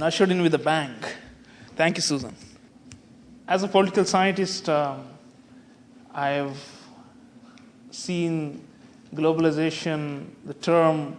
been ushered in with a bang. Thank you, Susan. As a political scientist, I've seen globalization, the term,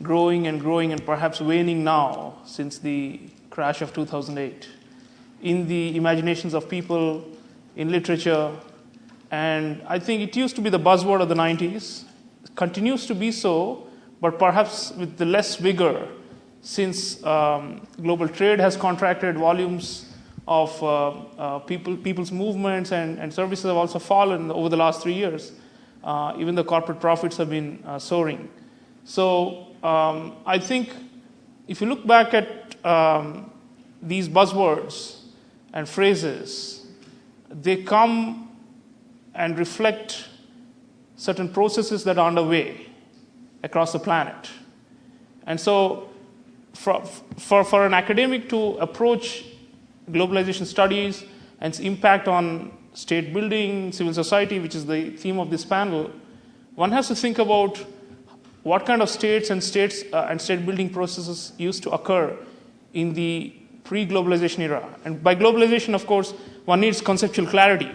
growing and perhaps waning now since the crash of 2008 in the imaginations of people, in literature, and I think it used to be the buzzword of the 90s. It continues to be so, but perhaps with the less vigor since global trade has contracted, volumes of people's movements and services have also fallen over the last 3 years. Even the corporate profits have been soaring. So I think if you look back at these buzzwords and phrases, they come and reflect certain processes that are underway across the planet. And so for an academic to approach globalization studies and its impact on state building, civil society, which is the theme of this panel, one has to think about what kind of states and state building processes used to occur in the pre-globalization era. And by globalization, of course, one needs conceptual clarity.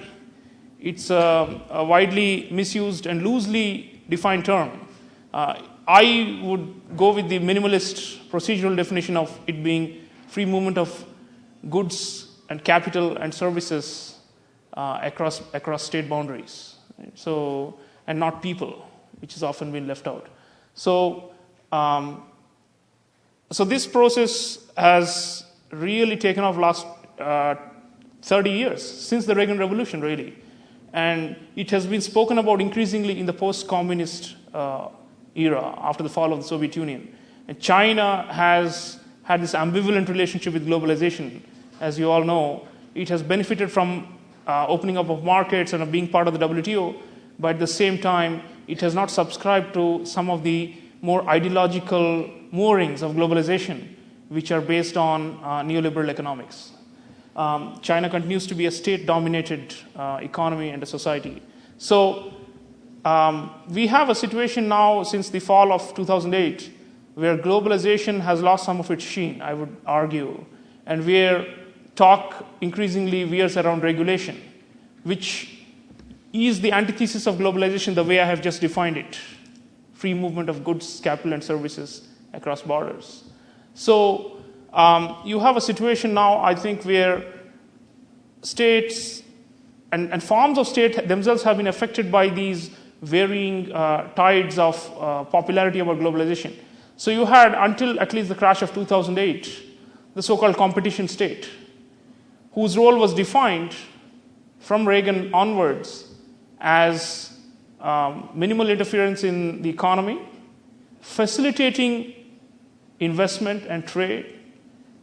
It's a widely misused and loosely defined term. I would go with the minimalist procedural definition of it being free movement of goods and capital and services across state boundaries. So, and not people, which has often been left out. So, so this process has really taken off last 30 years, since the Reagan Revolution, really. And it has been spoken about increasingly in the post-communist era, after the fall of the Soviet Union. And China has had this ambivalent relationship with globalization. As you all know, it has benefited from opening up of markets and of being part of the WTO, but at the same time, it has not subscribed to some of the more ideological moorings of globalization, which are based on neoliberal economics. China continues to be a state-dominated economy and a society. So we have a situation now since the fall of 2008 where globalization has lost some of its sheen, I would argue, and where talk increasingly veers around regulation, which is the antithesis of globalization the way I have just defined it. Free movement of goods, capital, and services across borders. So you have a situation now, I think, where states and forms of state themselves have been affected by these varying tides of popularity about globalization. So you had, until at least the crash of 2008, the so-called competition state, whose role was defined from Reagan onwards as minimal interference in the economy, facilitating investment and trade,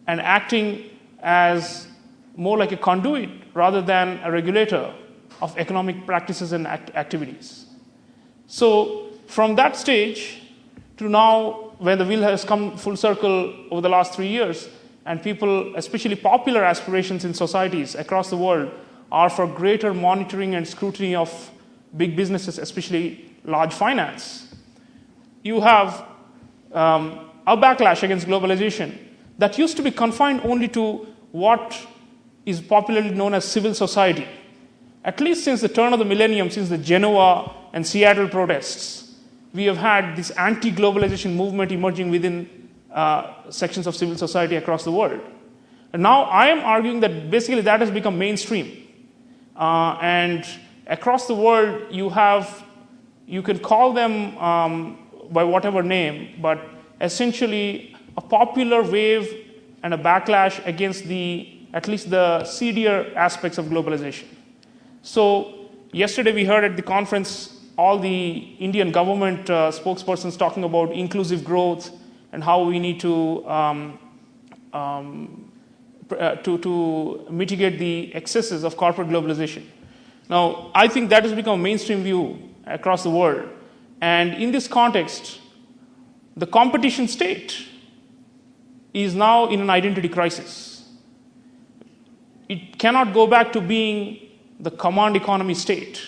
and acting as more like a conduit rather than a regulator of economic practices and activities. So from that stage to now, when the wheel has come full circle over the last 3 years, and people, especially popular aspirations in societies across the world, are for greater monitoring and scrutiny of big businesses, especially large finance, you have a backlash against globalization that used to be confined only to what is popularly known as civil society. At least since the turn of the millennium, since the Genoa and Seattle protests, we have had this anti-globalization movement emerging within sections of civil society across the world. And now I am arguing that basically that has become mainstream. And across the world, you can call them by whatever name, but essentially a popular wave and a backlash against at least the seedier aspects of globalization. So yesterday we heard at the conference all the Indian government spokespersons talking about inclusive growth and how we need to mitigate the excesses of corporate globalization. Now, I think that has become a mainstream view across the world. And in this context, the competition state is now in an identity crisis. It cannot go back to being the command economy state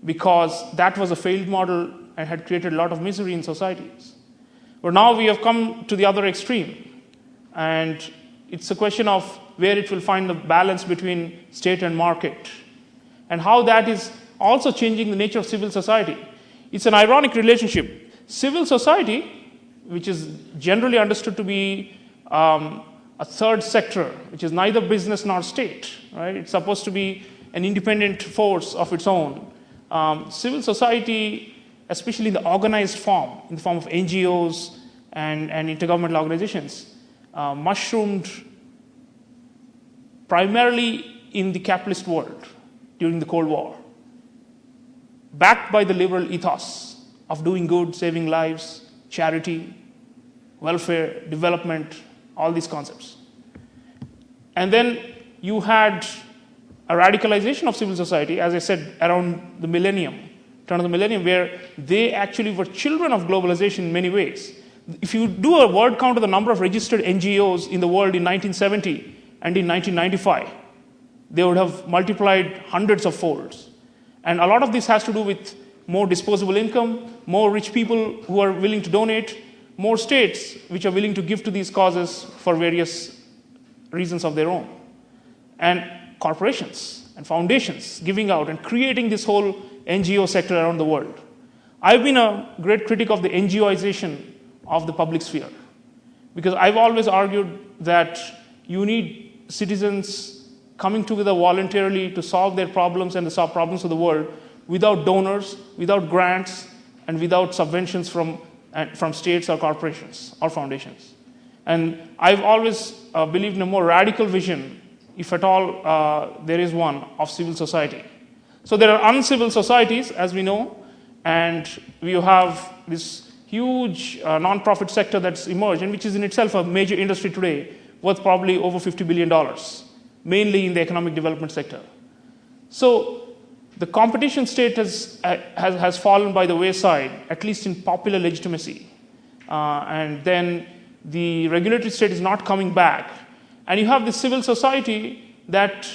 because that was a failed model and had created a lot of misery in societies. But now we have come to the other extreme, And it's a question of where it will find the balance between state and market, and how that is also changing the nature of civil society. It's an ironic relationship. Civil society, which is generally understood to be a third sector, which is neither business nor state, right? It's supposed to be an independent force of its own. Civil society, especially in the organized form, in the form of NGOs and intergovernmental organizations, mushroomed primarily in the capitalist world during the Cold War, backed by the liberal ethos of doing good, saving lives, charity, welfare, development, all these concepts. And then you had a radicalization of civil society, as I said, around the millennium, turn of the millennium, where they actually were children of globalization in many ways. If you do a word count of the number of registered NGOs in the world in 1970 and in 1995, they would have multiplied hundreds of folds. And a lot of this has to do with more disposable income, more rich people who are willing to donate, more states which are willing to give to these causes for various reasons of their own, and corporations and foundations giving out and creating this whole NGO sector around the world. I've been a great critic of the NGOization of the public sphere, because I've always argued that you need citizens coming together voluntarily to solve their problems and the problems of the world without donors, without grants, and without subventions from states or corporations or foundations. And I've always believed in a more radical vision, if at all there is one, of civil society. So there are uncivil societies, as we know, and we have this huge non-profit sector that's emerged, and which is in itself a major industry today, worth probably over $50 billion, mainly in the economic development sector. So the competition state has fallen by the wayside, at least in popular legitimacy. And then the regulatory state is not coming back. And you have the civil society that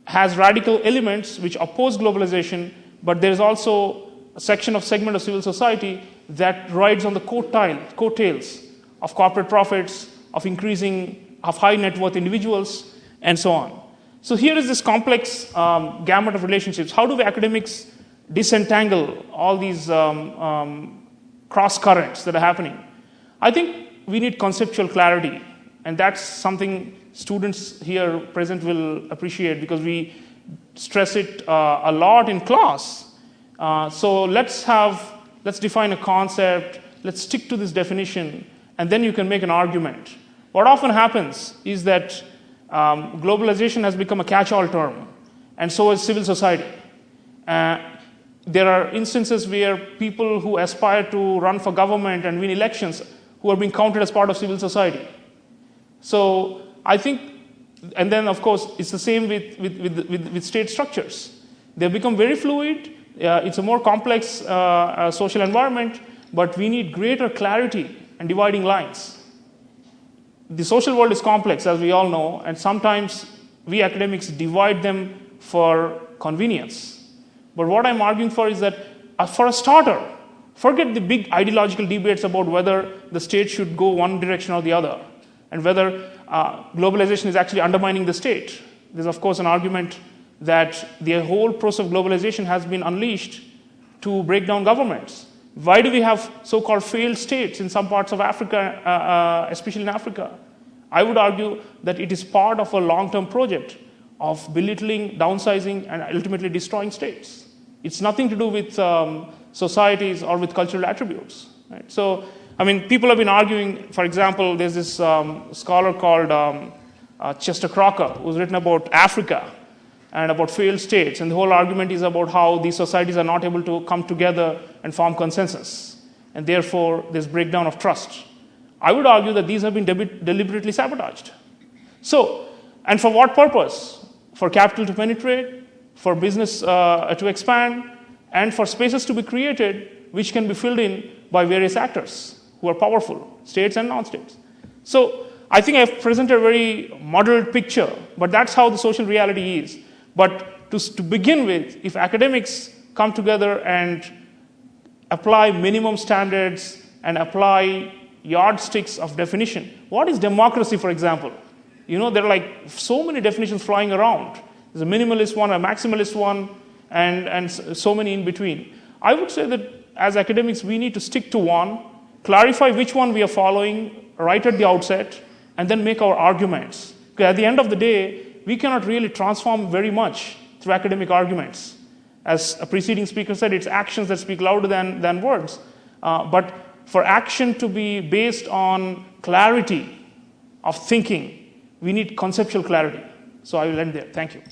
has radical elements which oppose globalization, but there is also a segment of civil society that rides on the coattails of corporate profits, of high net worth individuals, and so on. So here is this complex gamut of relationships. How do we academics disentangle all these cross currents that are happening? I think we need conceptual clarity, and that's something students here present will appreciate, because we stress it a lot in class. So let's define a concept, let's stick to this definition, and then you can make an argument. What often happens is that globalization has become a catch-all term, and so is civil society. There are instances where people who aspire to run for government and win elections who are being counted as part of civil society. So I think, and then of course it's the same with state structures. They've become very fluid. It's a more complex social environment, but we need greater clarity and dividing lines. The social world is complex, as we all know, and sometimes we academics divide them for convenience. But what I'm arguing for is that, for a starter, forget the big ideological debates about whether the state should go one direction or the other, and whether globalization is actually undermining the state. There's, of course, an argument that the whole process of globalization has been unleashed to break down governments. Why do we have so-called failed states in some parts of Africa, especially in Africa? I would argue that it is part of a long-term project of belittling, downsizing, and ultimately destroying states. It's nothing to do with societies or with cultural attributes. Right? So, I mean, people have been arguing, for example, there's this scholar called Chester Crocker, who's written about Africa and about failed states, and the whole argument is about how these societies are not able to come together and form consensus, and therefore there's breakdown of trust. I would argue that these have been deliberately sabotaged. So, and for what purpose? For capital to penetrate, for business to expand, and for spaces to be created which can be filled in by various actors who are powerful, states and non-states. So I think I've presented a very muddled picture, but that's how the social reality is. But to begin with, if academics come together and apply minimum standards and apply yardsticks of definition. What is democracy, for example? There are like so many definitions flying around. There's a minimalist one, a maximalist one, and so many in between. I would say that as academics, we need to stick to one, clarify which one we are following right at the outset, and then make our arguments. Because at the end of the day, we cannot really transform very much through academic arguments. As a preceding speaker said, it's actions that speak louder than words. But for action to be based on clarity of thinking, we need conceptual clarity. So I will end there. Thank you.